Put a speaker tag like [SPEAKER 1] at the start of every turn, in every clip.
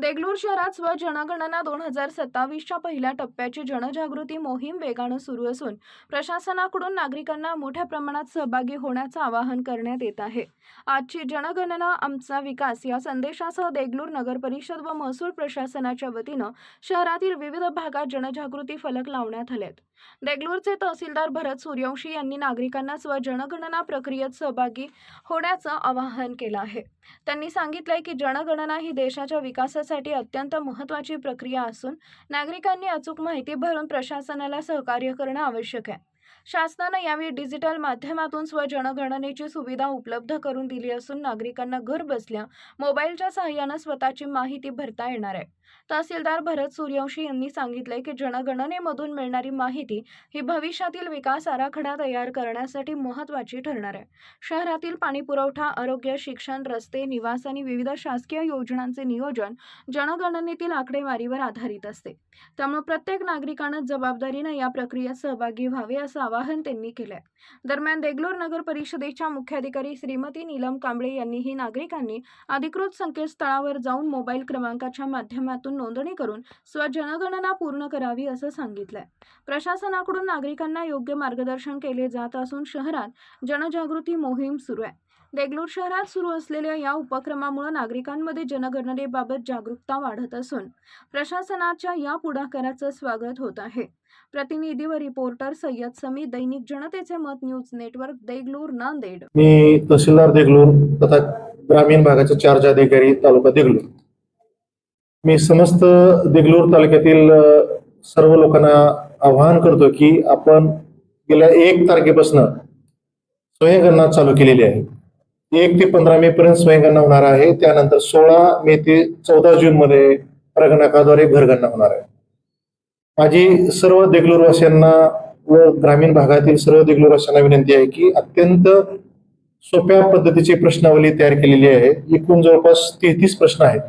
[SPEAKER 1] देगलूर शहरात जनगणना 2027च्या पहिल्या टप्प्याची जनजागृती मोहीम वेगानं सुरू असून प्रशासनाकडून नागरिकांना मोठ्या प्रमाणात सहभागी होण्याचं आवाहन करण्यात येत आहे। आजची जनगणना आमचा विकास या संदेशासह देगलूर नगर परिषद व महसूल प्रशासनाच्या वतीनं शहरातील विविध भागात जनजागृती फलक लावण्यात आलेत। देगलूरचे तहसीलदार भरत सूर्यवंशी यांनी नागरिकांना जनगणना प्रक्रियेत सहभागी होण्याचं आवाहन केलं आहे। त्यांनी सांगितलंय की जनगणना ही देशाच्या विकासासाठी अत्यंत महत्त्वाची प्रक्रिया असून नागरिकांनी अचूक माहिती भरून प्रशासनाला सहकार्य करणं आवश्यक आहे। शासनाने यावेळी डिजिटल माध्यमातून जनगणनेची सुविधा उपलब्ध करून दिली असून नागरिकांना घर बसल्या मोबाईलच्या सहाय्याने स्वतःची माहिती भरता येणार आहे। तहसीलदार भरत सूर्यवंशी यांनी सांगितले की जनगणनेमधून मिळणारी माहिती ही भविष्यातील विकास आराखडा तयार करण्यासाठी महत्त्वाची ठरणार आहे। शहरातील पाणी पुरवठा, आरोग्य, शिक्षण, रस्ते, निवास आणि विविध शासकीय योजनांचे नियोजन जनगणनेतील आकडेवारीवर आधारित असते। त्यामुळे प्रत्येक नागरिकाने जबाबदारीने या प्रक्रियेत सहभागी व्हावे असं आवाहन त्यांनी केले। दरम्यान देगलूर नगर परिषदेच्या मुख्याधिकारी श्रीमती नीलम कांबळे यांनीही नागरिकांनी अधिकृत संकेतस्थळावर जाऊन मोबाईल क्रमांकाच्या माध्यमातून नोंदणी करून जनगणना पूर्ण करावी असं सांगितलंय। प्रशासनाकडून नागरिकांना योग्य मार्गदर्शन केले जात असून शहरात जनजागृती मोहीम सुरू आहे। देगलूर शहरात सुरू असलेल्या या उपक्रमामुळे नागरिकांमध्ये जनगणनेबाबत जागरूकता वाढत असून प्रशासनाच्या या पुढाकाराचं स्वागत होत आहे। प्रतिनिधी व रिपोर्टर सय्यद समी, दैनिक जनतेचे मत, न्यूज नेटवर्क, देगलूर, नांदेड।
[SPEAKER 2] मी तहसीलदार देगलूर तथा ग्रामीण भागाचे चार्ज अधिकारी तालुका देगलूर। मी समस्त देगलूर तालुक्यातील सर्व लोकांना आवाहन करतो की आपण गेल्या 1 तारखेपासून स्वयंगणना चालू केलेली आहे। 1 ते 15 मे पर्यंत स्वयंगणना होणार आहे। त्यानंतर 16 मे ते 14 जून मध्ये प्रगणकाद्वारे घरगणना होणार आहे। माझी सर्व देगलूरवासियांना व ग्रामीण भागातील सर्व देगलूरवासियांना विनंती आहे की अत्यंत सोप्या पद्धतीची प्रश्नावली तयार केलेली आहे। एकूण जवळपास 33 प्रश्न आहेत।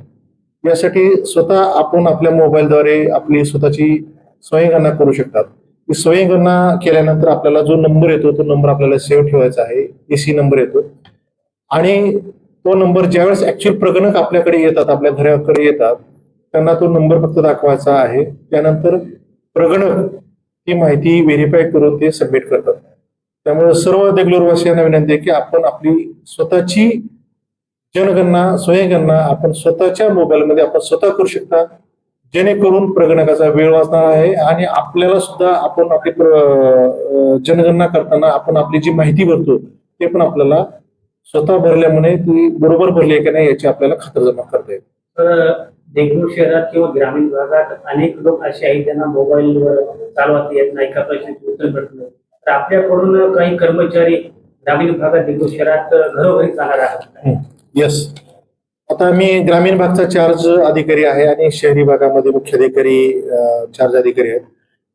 [SPEAKER 2] यासाठी स्वतः आपण आपल्या मोबाईलद्वारे आपली स्वतःची स्वयंगणना करू शकतात। ही स्वयंगणना केल्यानंतर आपल्याला जो नंबर येतो तो नंबर आपल्याला सेव्ह ठेवायचा आहे। एसी नंबर येतो आणि तो नंबर ज्यावेळेस ऍक्च्युअल प्रगणक आपल्याकडे येतात, आपल्या घराकडे येतात, त्यांना तो नंबर फक्त दाखवायचा आहे। त्यानंतर प्रगणक ती माहिती व्हेरीफाय करून ते सबमिट करतात। त्यामुळे सर्व देगलूरवासियांना विनंती आहे की आपण आपली स्वतःची जनगणना स्वयंगणना आपण स्वतःच्या मोबाईलमध्ये आपण स्वतः करू शकता, जेणेकरून प्रगणकाचा वेळ वाचणार आहे आणि आपल्याला सुद्धा आपण आपली जनगणना करताना आपण आपली जी माहिती भरतो ते पण आपल्याला स्वतः भरल्यामुळे ती बरोबर भरली आहे की नाही याची आपल्याला खातरजमा करता येईल।
[SPEAKER 3] देगलूर शहरात किंवा ग्रामीण भागात अनेक लोक असे आहेत ज्यांना मोबाईलवर चालवता येत नाही, एका प्रश्नाची उत्तर भेटत नाही। तर आपल्याकडून काही कर्मचारी ग्रामीण भागात देगलूर शहरात घरोघरी जाणार आहेत।
[SPEAKER 2] यस, आता मी ग्रामीण भागचा चार्ज अधिकारी आहे आणि शहरी भागामध्ये मुख्याधिकारी चार्ज अधिकारी आहेत।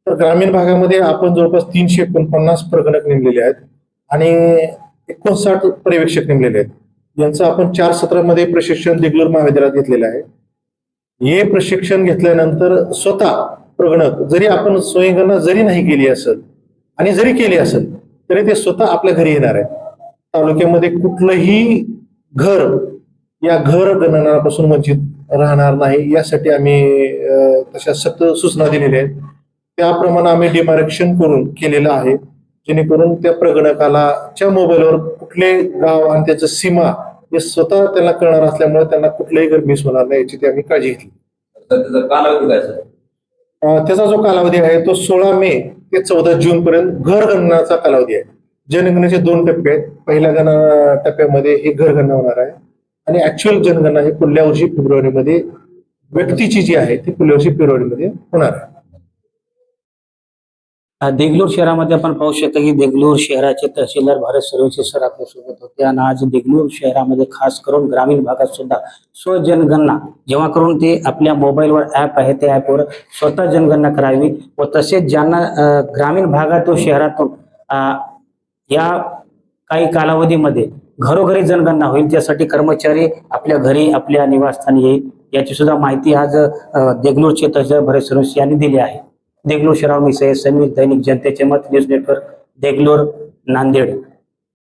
[SPEAKER 2] तर ग्रामीण भागामध्ये आपण जवळपास 349 प्रगणक नेमलेले आहेत आणि 59 पर्यवेक्षक नेमलेले आहेत। यांचं आपण 4 सत्रामध्ये प्रशिक्षण देगलूर महाविद्यालयात घेतलेलं आहे। हे प्रशिक्षण घेतल्यानंतर स्वतः प्रगणक जरी आपण स्वयंगणना जरी नाही केली असेल आणि जरी केली असेल तरी ते स्वतः आपल्या घरी येणार आहे। तालुक्यामध्ये कुठलंही घर या घर गणनापासून वंचित राहणार नाही यासाठी आम्ही तशा सक्त सूचना दिलेल्या आहेत। त्याप्रमाणे आम्ही डिमार्केशन करून केलेलं आहे, जेणेकरून त्या प्रगणकाला च्या मोबाईलवर कुठले गाव आणि त्याचं सीमा हे स्वतः त्यांना कळणार असल्यामुळे त्यांना कुठलंही घर मिस होणार नाही याची आम्ही काळजी घेतली। त्याचा जो कालावधी आहे तो 16 मे ते 14 जून पर्यंत घर गणनाचा कालावधी आहे। जनगणनेचे 2 टप्पे आहेत। पहिल्या टप्प्यामध्ये ही घर गणना होणार आहे आणि ऍक्च्युअल जनगणना ही पुढल्या वर्षी फेब्रुवारीमध्ये व्यक्तीची जी आहे ती पुढल्या वर्षी फेब्रुवारीमध्ये होणार आहे।
[SPEAKER 3] देगलूर शहरामध्ये आपण पाहू शकतो की देगलूर शहराचे तहसीलदार भरत सूर्यवंशी सर आपल्यासोबत होते आणि आज देगलूर शहरामध्ये खास करून ग्रामीण भागात सुद्धा स्वजनगणना जेव्हा करून ते आपल्या मोबाईलवर ऍप आहे त्या ऍपवर स्वतः जनगणना करावी व तसेच ज्यांना ग्रामीण भागात व शहरातून या काही कालावधीमध्ये घरोघरी जनगणना होईल त्यासाठी कर्मचारी आपल्या घरी आपल्या निवासस्थानी येईल याची सुद्धा माहिती आज देगलूरचे तहसीलदार भरत सूर्यवंशी यांनी दिली आहे। देगलूर शहराहून मी सय्यद समीर, दैनिक जनतेचे मत, न्यूज नेटवर्क, देगलूर, नांदेड।